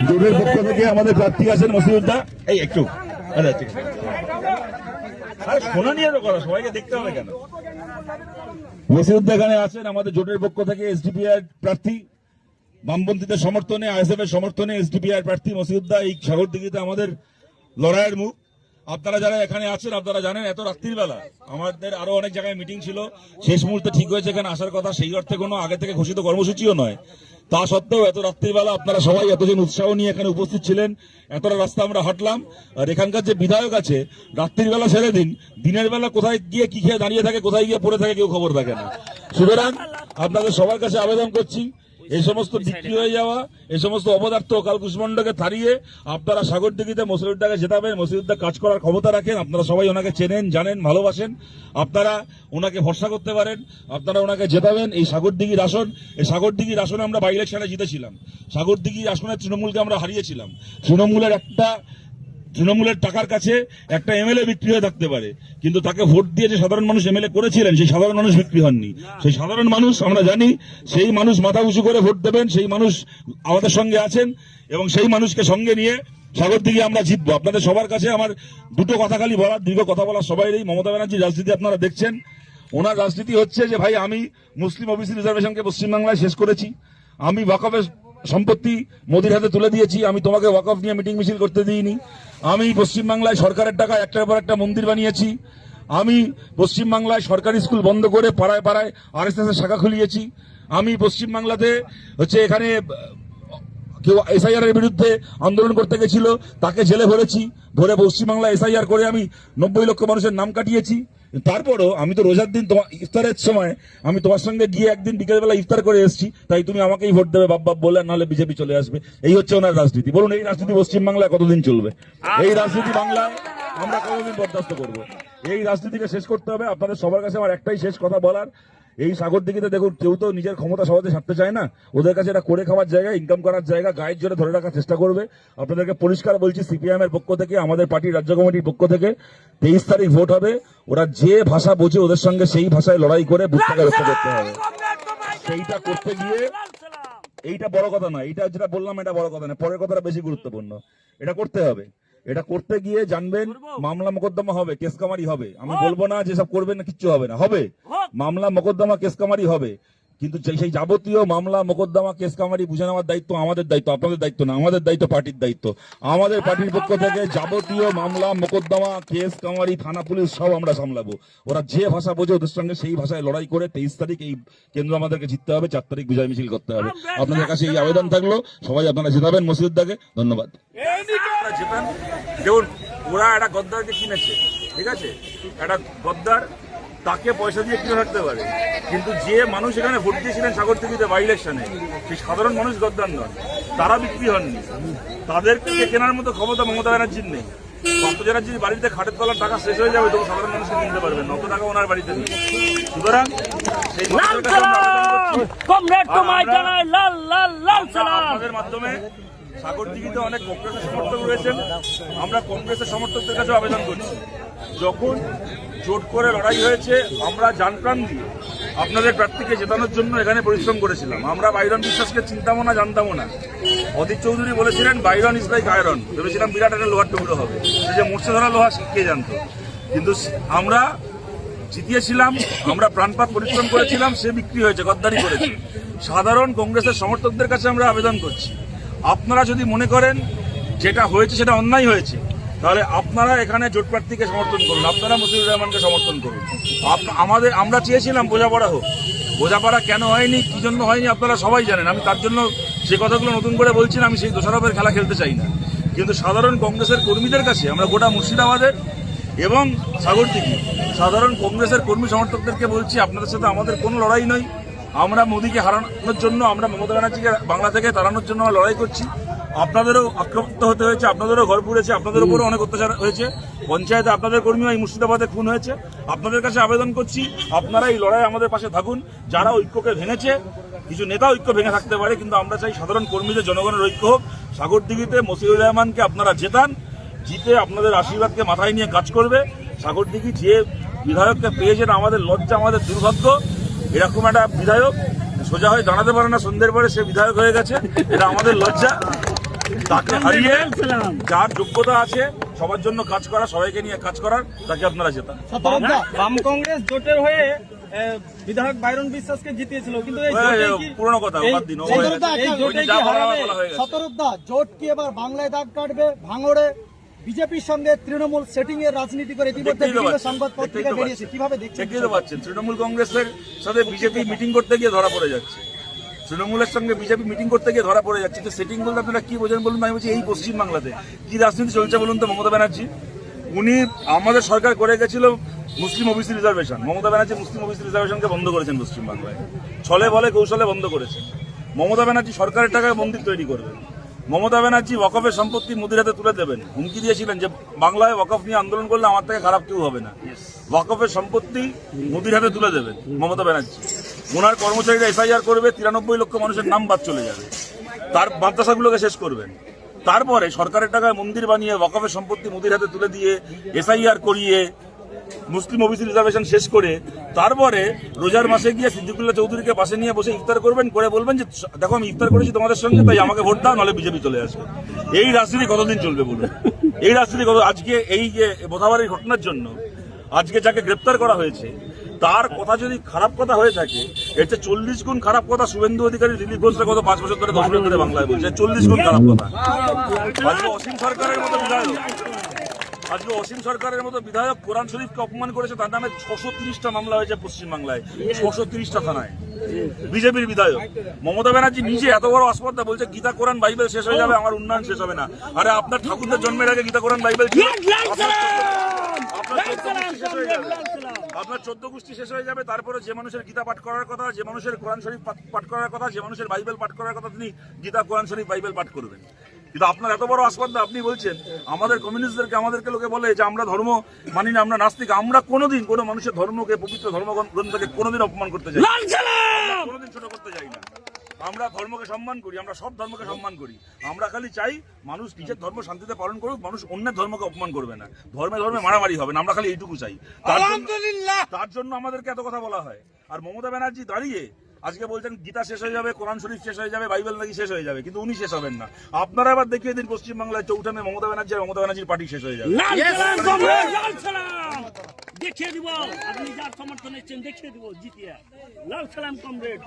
জোটের পক্ষ থেকে আমাদের প্রার্থী আছেন মসিউদ্দা। এই একটু শোনা নিয়ে কথা, সবাইকে দেখতে হবে কেন? মসিউদ্দা এখানে আছেন আমাদের জোটের পক্ষ থেকে, এসডিপিআর প্রার্থী, বামপন্থীদের সমর্থনে, আইএসএফ এর সমর্থনে এসডিপিআর প্রার্থী মসিউদ্দা। এই সাগরদিঘিতে আমাদের লড়াইয়ের মুখ। আপনারা যারা এখানে আছেন আপনারা জানেন এত রাত্রির বেলা আমাদের আরো অনেক জায়গায় মিটিং ছিল, শেষ মুহূর্তে ঠিক হয়েছে এখানে আসার কথা, সেই অর্থে কোনো আগে থেকে ঘোষিত কর্মসূচিও নয়। তা সত্ত্বেও এত রাত্রির বেলা আপনারা সবাই এতজন উৎসাহ নিয়ে এখানে উপস্থিত ছিলেন। এতটা রাস্তা আমরা হাঁটলাম। আর এখানকার যে বিধায়ক আছে, রাত্রির বেলা ছেড়ে দিন, দিনের বেলা কোথায় গিয়ে কি খেয়ে দাঁড়িয়ে থাকে, কোথায় গিয়ে পড়ে থাকে কেউ খবর থাকে না। সুতরাং আপনাদের সবার কাছে আবেদন করছি, এই সমস্ত বিক্রি হয়ে যাওয়া, এই সমস্ত অপদার্থ কাল কুষ্মান্ডকে তাড়িয়ে আপনারা সাগরদিঘিতে মসিউদ্দাকে জেতাবেন। মসিউদ্দা কাজ করার ক্ষমতা রাখেন, আপনারা সবাই ওনাকে চেনেন, জানেন, ভালোবাসেন। আপনারা ওনাকে ভরসা করতে পারেন, আপনারা ওনাকে জেতাবেন। এই সাগরদিঘির আসন, এই সাগরদিঘির আসনে আমরা বাই ইলেকশনে জিতেছিলাম। সাগরদিঘির আসনে তৃণমূলকে আমরা হারিয়েছিলাম। তৃণমূলের টাকার কাছে একটা এমএলএ বিক্রি হয়ে থাকতে পারে, কিন্তু তাকে ভোট দিয়ে যে সাধারণ মানুষ এমএলএ করেছিলেন সেই সাধারণ মানুষ বিক্রি হননি। সেই সাধারণ মানুষ আমরা জানি, সেই মানুষ মাথা উঁচু করে ভোট দেবেন, সেই মানুষ আমাদের সঙ্গে আছেন এবং সেই মানুষকে সঙ্গে নিয়ে সাগরদিঘি আমরা জিতবো। আপনাদের সবার কাছে আমার দুটো কথা খালি বলার, দীর্ঘ কথা বলার সবাই নেই। মমতা ব্যানার্জির রাজনীতি আপনারা দেখছেন। ওনার রাজনীতি হচ্ছে যে ভাই আমি মুসলিম ওবিসি রিজার্ভেশনকে পশ্চিমবাংলায় শেষ করেছি, আমি ওয়াকফের সম্পত্তি মোদির হাতে তুলে দিয়েছি, আমি তোমাকে ওয়াকফ নিয়ে মিটিং মিছিল করতে দিইনি, আমি পশ্চিমবাংলায় সরকারের টাকা একটার পর একটা মন্দির বানিয়েছি, আমি পশ্চিমবাংলায় সরকারি স্কুল বন্ধ করে পাড়ায় পাড়ায় আরএসএস এর শাখা খুলিয়েছি, আমি পশ্চিমবাংলাতে এখানে কেউ এসআইআর এর বিরুদ্ধে আন্দোলন করতে গেছিল তাকে জেলে ভরে পশ্চিমবাংলা এসআইআর করে আমি 90 লক্ষ মানুষের নাম কাটিয়েছি। তারপরও আমি তো রোজার দিন ইফতারের সময় আমি তোমার সঙ্গে গিয়ে একদিন বিকেলবেলা ইফতার করে এসেছি, তাই তুমি আমাকেই ভোট দেবে বাপ বলে, নাহলে বিজেপি চলে আসবে। এই হচ্ছে ওনার রাজনীতি। বলুন এই রাজনীতি পশ্চিমবাংলায় কতদিন চলবে? এই রাজনীতি বাংলায় আমরা কতদিন বরদাস্ত করবো? এই রাজনীতিকে শেষ করতে হবে। আপনাদের সবার কাছে আমার একটাই শেষ কথা বলার, এই সাগরদিঘিতে দেখুন কেউ তো নিজের ক্ষমতা সহজে ছাড়তে চায় না। ওদের কাছে এটা করে খাওয়ার জায়গা, ইনকাম করার জায়গা, গায়ের জোরে ধরে রাখার চেষ্টা করবে। আপনাদেরকে পরিষ্কার বলছি, সিপিএম এর পক্ষ থেকে, আমাদের পার্টির রাজ্য কমিটির পক্ষ থেকে 23 তারিখ ভোট হবে। ওরা যে ভাষা বোঝে ওদের সঙ্গে সেই ভাষায় লড়াই করে বুথটাকে রক্ষা করতে হবে। সেইটা করতে গিয়ে এইটা বড় কথা নয়, এইটা যেটা বললাম এটা বড় কথা নয়, পরের কথাটা বেশি গুরুত্বপূর্ণ। এটা করতে হবে। এটা করতে গিয়ে জানবেন মামলা মোকদ্দমা হবে, কেস কামারি হবে। আমি বলবো না যে সব করবেন না, কিচ্ছু হবে না, হবে মামলা মোকদ্দমা কেস কামারি হবে, কিন্তু সেই যাবতীয় মামলা মোকদ্দমা কেস কামারি বুঝে নেওয়ার দায়িত্ব আমাদের দায়িত্ব, আপনাদের দায়িত্ব না। আমাদের দায়িত্ব, পার্টির দায়িত্ব। আমাদের পার্টির পক্ষ থেকে যাবতীয় মামলা মোকদ্দমা কেস কামারি থানা পুলিশ সব আমরা সামলাবো। ওরা যে ভাষা বোঝে ওদের সঙ্গে সেই ভাষায় লড়াই করে 23 তারিখ এই কেন্দ্র আমাদেরকে জিততে হবে, 4 তারিখ বিজয় মিছিল করতে হবে। আপনাদের কাছে এই আবেদন থাকলো, সবাই আপনারা জেতাবেন মসিউদ্দাকে। ধন্যবাদ। দেখুন ওরা একটা গদ্দারকে কিনেছে, ঠিক আছে, একটা গদ্দার তাকে পয়সা দিয়ে কিনে থাকতে পারে, কিন্তু যে মানুষ এখানে ভোট দিয়েছিলেন সাগরদিঘিতে বাই ইলেকশনে, সেই সাধারণ মানুষ গদ্দার নন, তারা বিক্রি হননি। তাদেরকে কেনার মতো ক্ষমতা মমতা ব্যানার্জির নেই। মমতা ব্যানার্জির বাড়িতে খাটের তলার টাকা শেষ হয়ে যাবে, তবু সাধারণ মানুষকে কিনতে পারবেন, অত টাকা ওনার বাড়িতে নেই। সুতরাং সেই আপনাদের মাধ্যমে সাগরদিঘিতে অনেক কংগ্রেসের সমর্থক রয়েছেন, আমরা কংগ্রেসের সমর্থকদের কাছে আবেদন করছি, যখন জোট করে লড়াই হয়েছে আমরা জানপ্রাণ দিয়ে আপনাদের প্রার্থীকে জেতানোর জন্য এখানে পরিশ্রম করেছিলাম। আমরা বাইরন বিশ্বাসকে চিন্তামও না, জানতামও না। অদিত চৌধুরী বলেছিলেন বাইরন ইজ লাইক আয়রন, ভেবেছিলাম বিরাট একটা লোহার টুকরো হবে, সে যে মরছে ধরা লোহা কে জানতো। কিন্তু আমরা জিতিয়েছিলাম, আমরা প্রাণপাত পরিশ্রম করেছিলাম, সে বিক্রি হয়েছে, গদ্দারি করেছে। সাধারণ কংগ্রেসের সমর্থকদের কাছে আমরা আবেদন করছি, আপনারা যদি মনে করেন যেটা হয়েছে সেটা অন্যায় হয়েছে, তাহলে আপনারা এখানে জোট প্রার্থীকে সমর্থন করুন, আপনারা মসিউর রহমানকে সমর্থন করুন। আমরা চেয়েছিলাম বোঝাপড়া হোক, বোঝাপড়া কেন হয়নি, কি জন্য হয়নি আপনারা সবাই জানেন। আমি তার জন্য সে কথাগুলো নতুন করে বলছি না, আমি সেই দোষারোপের খেলা খেলতে চাই না। কিন্তু সাধারণ কংগ্রেসের কর্মীদের কাছে আমরা গোটা মুর্শিদাবাদের এবং সাগরদিঘি সাধারণ কংগ্রেসের কর্মী সমর্থকদেরকে বলছি, আপনাদের সাথে আমাদের কোনো লড়াই নয়। আমরা মোদীকে হারানোর জন্য, আমরা মমতা ব্যানার্জিকে বাংলা থেকে তাড়ানোর জন্য আমরা লড়াই করছি। আপনাদেরও আক্রান্ত হতে হয়েছে, আপনাদেরও ঘর পুড়েছে, আপনাদের উপরও অনেক অত্যাচার হয়েছে, পঞ্চায়েতে আপনাদের কর্মী এই মুর্শিদাবাদে খুন হয়েছে। আপনাদের কাছে আবেদন করছি, আপনারা এই লড়াই আমাদের পাশে থাকুন। যারা ঐক্যকে ভেঙেছে, কিছু নেতা ঐক্য ভেঙে থাকতে পারে, কিন্তু আমরা চাই সাধারণ কর্মীদের, জনগণের ঐক্য হোক। সাগরদিঘিতে মসিউর রহমানকে আপনারা জেতান, জিতে আপনাদের আশীর্বাদকে মাথায় নিয়ে কাজ করবে। সাগরদিঘি যে বিধায়ককে পেয়েছেন, আমাদের লজ্জা, আমাদের দুর্ভাগ্য। এরকম একটা বিধায়ক সোজা হয়ে দাঁড়াতে পারে না, সন্ধ্যের পরে সে বিধায়ক হয়ে গেছে, এটা আমাদের লজ্জা। তাকে হারিয়ে যার যোগ্যতা আছে সবার জন্য কাজ করা, সবাইকে নিয়ে কাজ করার, তাকে আপনারা জেতান। বাম কংগ্রেস জোটের হয়ে বিধায়ক বাইরন বিশ্বাসকে জিতিয়েছিল, কিন্তু এই জোটে কি পুরনো কথা বাদ দিন, এই জোটে কি হারাবে? শতরূপদা, জোট কি এবার বাংলায় দাগ কাটবে? ভাঙড়ে বিজেপির সঙ্গে তৃণমূল সেটিং এর রাজনীতি করে ইতিমধ্যে বিভিন্ন সংবাদ পত্রিকা বেরিয়েছে, কিভাবে দেখছেন? দেখতেই তো পাচ্ছেন, তৃণমূল কংগ্রেসের সাথে বিজেপি মিটিং করতে গিয়ে ধরা পড়ে যাচ্ছে, তৃণমূলের সঙ্গে বিজেপি মিটিং করতে গিয়ে ধরা পড়ে যাচ্ছে। তো সেটিং বলতে আপনারা কি বোঝেন বলুন? আমি বলছি এই পশ্চিমবাংলাতে কি রাজনীতি চলছে বলুন তো? মমতা ব্যানার্জি, উনি আমাদের সরকার করে গেছিল মুসলিম ওবিসি রিজার্ভেশন, মমতা ব্যানার্জি মুসলিম ওবিসি রিজার্ভেশনকে বন্ধ করেছেন পশ্চিমবাংলায়, ছলে বলে কৌশলে বন্ধ করেছেন। মমতা ব্যানার্জি সরকারের টাকায় মন্দির তৈরি করবেন, মমতা ব্যানার্জি ওয়াকফের সম্পত্তি মোদির হাতে তুলে দেবেন, হুমকি দিয়েছিলেন যে বাংলায় ওয়াকফ নিয়ে আন্দোলন করলে আমার থেকে খারাপ কেউ হবে না। ওয়াকফের সম্পত্তি মোদির হাতে তুলে দেবেন মমতা ব্যানার্জি, ওনার কর্মচারীরা এফআইআর করবে, 93 লক্ষ মানুষের নাম বাদ চলে যাবে, তার মাদ্রাসাগুলোকে শেষ করবেন। তারপরে সরকারের টাকায় মন্দির বানিয়ে ওয়াকফের সম্পত্তি মোদির হাতে তুলে দিয়ে এসআইআর করিয়ে মুসলিম ওবিসি রিজার্ভেশন শেষ করে তারপরে রোজার মাসে গিয়ে সিদ্দিকুল্লাহ চৌধুরীকে পাশে নিয়ে বসে ইফতার করবেন, করে বলবেন যে দেখো আমি ইফতার করেছি তোমাদের সঙ্গে, তাই আমাকে ভোট দাও, নাহলে বিজেপি চলে আসবে। এই রাজনীতি কতদিন চলবে বলুন? এই রাজনীতি কত? আজকে এই যে বোধাবাড়ির ঘটনার জন্য আজকে যাকে গ্রেপ্তার করা হয়েছে তার কথা যদি খারাপ কথা হয়ে থাকে, এর চেয়ে 40 গুণ খারাপ কথা শুভেন্দু অধিকারী, দিলীপ ঘোষরা গত 5 বছর ধরে 10 বছর ধরে বাংলায় বলছে, 40 গুণ খারাপ কথা। আজকে অসীম সরকারের মতো বিধায়ক কোরআন শরীফকে অপমান করেছে, তার নামে 630টা মামলা হয়েছে পশ্চিমবাংলায়, 630টা থানায়। বিজেপির বিধায়ক মমতা ব্যানার্জি নিজে এত বড় আসপর্দা বলছে গীতা কোরআন বাইবেল শেষ হয়ে যাবে, আমার উন্নয়ন শেষ হবে না। আরে আপনার ঠাকুরদের জন্মের আগে গীতা কোরআন বাইবেল ছিল, আপনার 14 গোষ্ঠী শেষ হয়ে যাবে। তারপরে যে মানুষের গীতা পাঠ করার কথা, যে মানুষের কোরআন শরীফ পাঠ করার কথা, যে মানুষের বাইবেল পাঠ করার কথা, তিনি গীতা কোরআন শরীফ বাইবেল পাঠ করবেন। কিন্তু আপনার এত বড় আসপর্দা, আপনি বলছেন আমাদের কমিউনিস্টদেরকে, আমাদেরকে লোকে বলে যে আমরা ধর্ম মানি না, আমরা নাস্তিক। আমরা কোনোদিন কোনো মানুষের ধর্মকে, পবিত্র ধর্মগ্রন্থকে কোনোদিন অপমান করতে যাই না, কোনোদিন ছোট করতে যাই না। আমরা ধর্মকে সম্মান করি, আমরা সব ধর্মকে সম্মান করি। আমরা খালি চাই মানুষ নিজের ধর্ম শান্তিতে পালন করুক, মানুষ অন্যের ধর্মকে অপমান করবে না, ধর্মে ধর্মে মারামারি হবে না, আমরা খালি এইটুকু চাই। তার জন্য আমাদেরকে এত কথা বলা হয়। আর মমতা ব্যানার্জি দাঁড়িয়ে আজকে বলছেন গীতা শেষ হয়ে যাবে, কোরআন শরীফ শেষ হয়ে যাবে, বাইবেল নাকি শেষ হয়ে যাবে, কিন্তু উনি শেষ হবেন না। আপনারা এবার দেখিয়ে দিন পশ্চিমবাংলায় চৌঠামে মমতা ব্যানার্জি আর মমতা ব্যানার্জির পার্টি শেষ হয়ে যাবে। দেখিয়ে দিব, আপনি যার সমর্থন এসেছেন দেখিয়ে দিব জিতিয়া। লাল সালাম কমরেড।